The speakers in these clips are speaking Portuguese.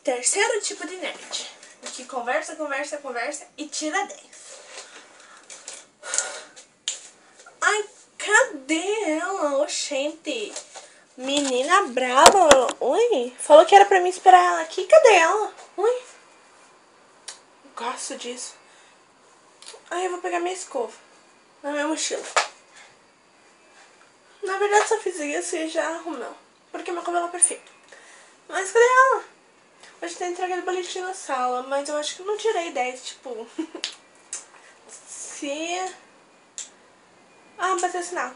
terceiro tipo de nerd, que conversa, conversa, conversa e tira 10. Ai, cadê ela? Oxente. Menina brava. Ui, falou que era pra mim esperar ela aqui. Cadê ela? Ui. Gosto disso. Ai, eu vou pegar minha escova na minha mochila. Na verdade, só fiz isso e já arrumou. Porque meu cabelo é perfeito. Mas cadê ela? Hoje tem entrega de boletim na sala, mas eu acho que eu não tirei 10, tipo... Se... Ah, bateu o sinal.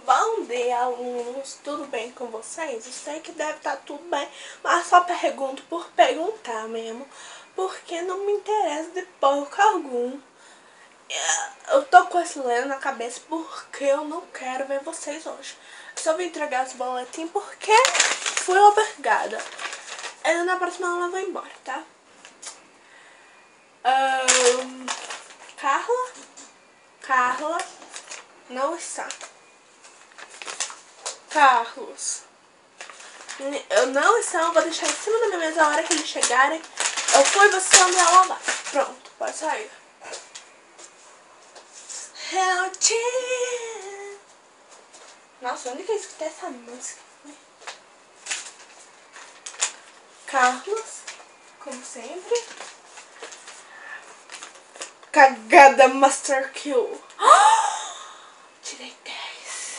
Bom dia, alunos. Tudo bem com vocês? Eu sei que deve estar tudo bem, mas só pergunto por perguntar mesmo, porque não me interessa de porco algum. Eu tô com esse lendo na cabeça porque eu não quero ver vocês hoje. Só vim entregar os boletins porque fui obrigada. E na próxima aula eu vou embora, tá? Carla não está. Carlos, eu não estou, vou deixar em cima da minha mesa a hora que eles chegarem. Eu fui, você anda a lavar. Pronto, pode sair. Nossa, onde que eu escutei essa música? Carlos, como sempre. Cagada Master Kill. Tirei 10.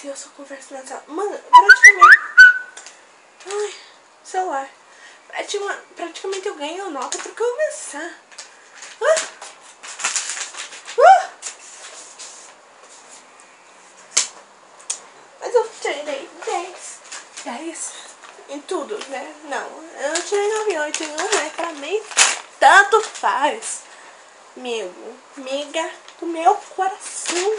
Eu só converso na sala. Mano, praticamente... Ai, celular. Praticamente eu ganho nota pra começar. Mas eu tirei 10. 10 em tudo, né? Não, eu tirei 9,8 em um, né? Pra mim, tanto faz. Amigo, amiga do meu coração.